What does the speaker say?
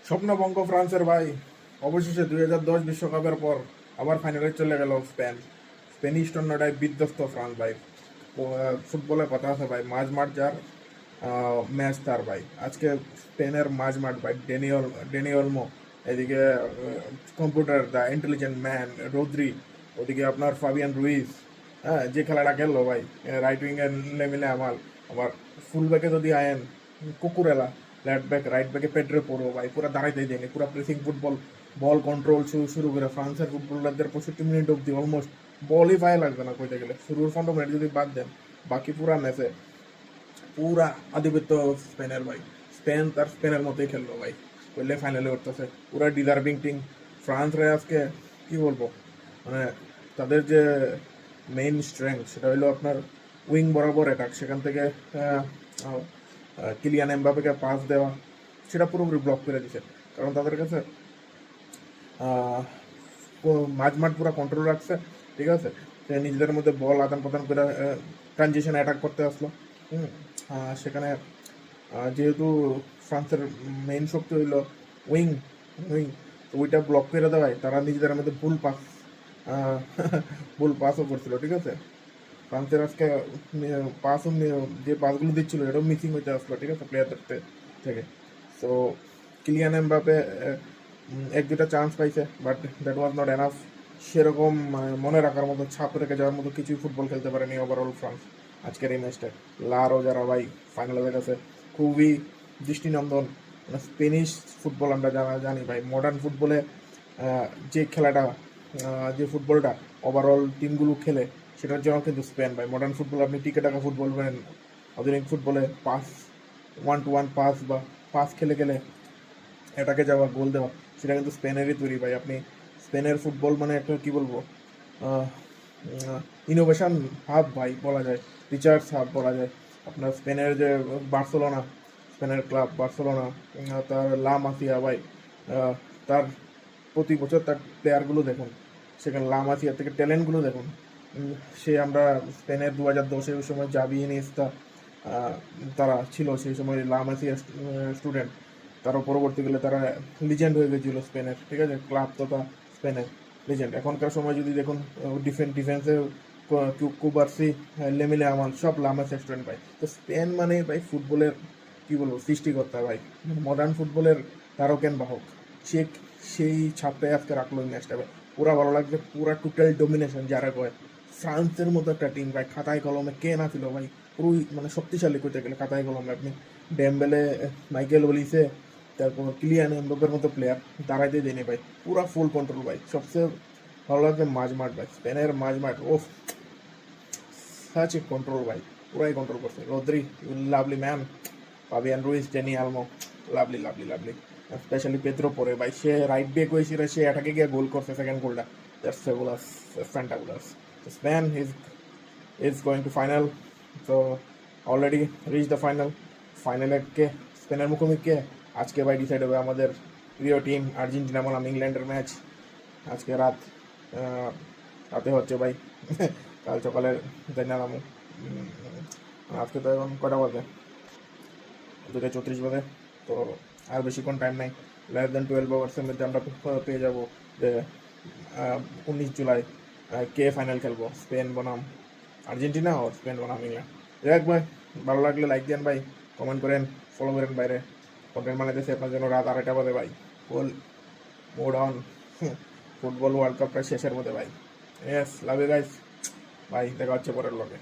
স্বপ্নভঙ্গ ফ্রান্সের ভাই। অবশেষে 2010 বিশ্বকাপের পর আবার ফাইনালে চলে গেল স্পেন। স্পেনিশ টর্নেডোয় বিধ্বস্ত ফ্রান্স ভাই। ফুটবলে কথা আছে ভাই, মাঝ মাঠ যার ম্যাচ তার ভাই। আজকে স্পেনের মাঝ মাঠ ভাই, ডেনি অলমো, এদিকে computer the intelligent man Rodri, ওদিকে আপনার ফাবিয়ান রুইস। হ্যাঁ, যে খেলাটা খেললো ভাই, রাইট উইংয়ে লেমিনে আমাল, আবার ফুল ব্যাকে যদি আয়েন কুকুরেলা, লেফট ব্যাক রাইট ব্যাকে পেড্রো পড়ো ভাই, পুরো দাঁড়াইতে দেয়নি, পুরো প্রেসিং ফুটবল, বল কন্ট্রোল শুরু করে ফ্রান্সের ফুটবলারদের 65 মিনিট অব্দি অলমোস্ট বলই পায়ে লাগবে না কইতে গেলে। শুরুর 15 মিনিট যদি বাদ দেন, বাকি পুরা ম্যাচে পুরা আধিপত্য স্পেনের ভাই। স্পেন তার স্পেনের মতোই খেললো ভাই, করলে ফাইনালে উঠতেছে পুরা ডিজার্ভিং টিম। ফ্রান্স রে আজকে কি বলবো, মানে তাদের যে মেইন স্ট্রেংথ সেটা হলো আপনার উইং বরাবর অ্যাটাক, সেখান থেকে কিলিয়ান এমবাপেকে পাস দেওয়া, সেটা পুরোপুরি ব্লক করে দিছে। কারণ তাদের কাছে মাঝ মাঠ পুরো কন্ট্রোল রাখছে, ঠিক আছে। নিজেদের মধ্যে বল আদান প্রদান করে ট্রানজিশন অ্যাটাক করতে আসলো। সেখানে যেহেতু ফ্রান্সের মেইন শক্তি হইল উইং উইং তো ওইটা ব্লক করে দেওয়ায় তারা নিজেদের মধ্যে ভুল পাসও করছিল, ঠিক আছে। ফ্রান্সের আজকে পাসও, যে পাসগুলো দিচ্ছিল এটাও মিসিং হইতে আসলো, ঠিক আছে, প্লেয়ারদের থেকে। সো কিলিয়ান এমবাপে এক দুটা চান্স পাইছে, but that was not enough. সেরকম মনে রাখার মতো, ছাপ রেখে যাওয়ার মতো কিছুই ফুটবল খেলতে পারেনি ওভারঅল ফ্রান্স আজকের এই ম্যাচটা। লারও যারা ভাই ফাইনালের কাছে খুবই দৃষ্টিনন্দন। মানে স্পেনিশ ফুটবল আমরা জানি ভাই, মডার্ন ফুটবলে যে খেলাটা, যে ফুটবলটা ওভারঅল টিমগুলো খেলে, সেটার জন্য কিন্তু স্পেন ভাই। মডার্ন ফুটবল আপনি টিকে টাকা ফুটবল বলেন, আধুনিক ফুটবলে pass, one two one pass বা পাস খেলে খেলে এটাকে যাওয়া, গোল দেওয়া, সেটা কিন্তু স্পেনেরই তৈরি ভাই। আপনি স্পেনের ফুটবল মানে একটা কি বলবো, ইনোভেশন হাব ভাই বলা যায়, রিচার্জ হাব বলা যায়। আপনার স্পেনের যে বার্সেলোনা, স্পেনের ক্লাব বার্সেলোনা, তার লা মাসিয়া ভাই, তার প্রতি বছর তার প্লেয়ারগুলো দেখুন, সেখানে লা মাসিয়া থেকে ট্যালেন্টগুলো দেখুন। সে আমরা স্পেনের 2010-এ ওই সময় জাভি ইনিয়েস্তা তারা ছিল, সেই সময় লা মাসিয়া স্টুডেন্ট, তারও পরবর্তীকালে তারা লিজেন্ড হয়ে গেছিলো স্পেনের, ঠিক আছে, ক্লাব তথা স্পেনের লিজেন্ড। এখনকার সময় যদি দেখুন, ডিফেন্সে কুবার্সি, লেমিলে আমাল সব লামাস স্টুডেন্ট ভাই। তো স্পেন মানে ভাই ফুটবলের কি বলবো সৃষ্টিকর্তা ভাই, মডার্ন ফুটবলের তারকেন বাহক। সে সেই ছাপটাই আজকে রাখলো এই ম্যাচটা ভাই। পুরা ভালো লাগছে, পুরা টোটাল ডোমিনেশন যারা কয়। ফ্রান্সের মতো একটা টিম ভাই, খাতায় কলমে কে না ছিল ভাই, পুরোই মানে শক্তিশালী করতে গেলে খাতায় কলমে। আপনি ডেমবেলে, মাইকেল ওলিসে, তারপর কিলিয়ান এমবাপের মতো প্লেয়ার দাঁড়াইতে দেয়নি ভাই, পুরা ফুল কন্ট্রোল ভাই। সবচেয়ে ভালো লাগছে মাঝ মাঠ ভাই, স্পেনের মাঝ মাঠ ওফ, সাচ এ কন্ট্রোল ভাই, পুরাই কন্ট্রোল করছে। Rodri, lovely man, Fabian Ruiz, Dani Olmo, lovely lovely lovely. Specially Pedro পরে ভাই, সে রাইট ব্যাক হয়েছিল, সে এটাকে গিয়ে গোল করছে, সেকেন্ড গোলটা। That's fabulous, fantabulous. Spain is going to final, so already reached the final. ফাইনালে কে স্পেনের মুখোমুখি কে আজকে ভাই ডিসাইড হবে। আমাদের প্রিয় টিম আর্জেন্টিনা বনাম ইংল্যান্ডের ম্যাচ আজকে রাতে হচ্ছে ভাই। কাল সকালে জানালাম। আজকে তো এখন কটা বাজে, 2:34 বাজে। তো আর বেশিক্ষণ টাইম নাই, লেস দেন 12 আওয়ার্সের মধ্যে আমরা পেয়ে যাবো যে 19 জুলাই কে ফাইনাল খেলবো, স্পেন বনাম আর্জেন্টিনা ও স্পেন বনাম ইংল্যান্ড। দেখ ভাই, ভালো লাগলে লাইক দেন ভাই, কমেন্ট করেন, ফলো করেন। বাইরে কন্টেন্ট বানাইতেছে আপনার জন্য রাত 2:30 বাজে ভাই, ফুল মুড অন। ফুটবল ওয়ার্ল্ড কাপটা শেষের মধ্যে ভাই। ইয়েস, লাভ ইউ গাইস, ভাই দেখা হচ্ছে পরের লগে।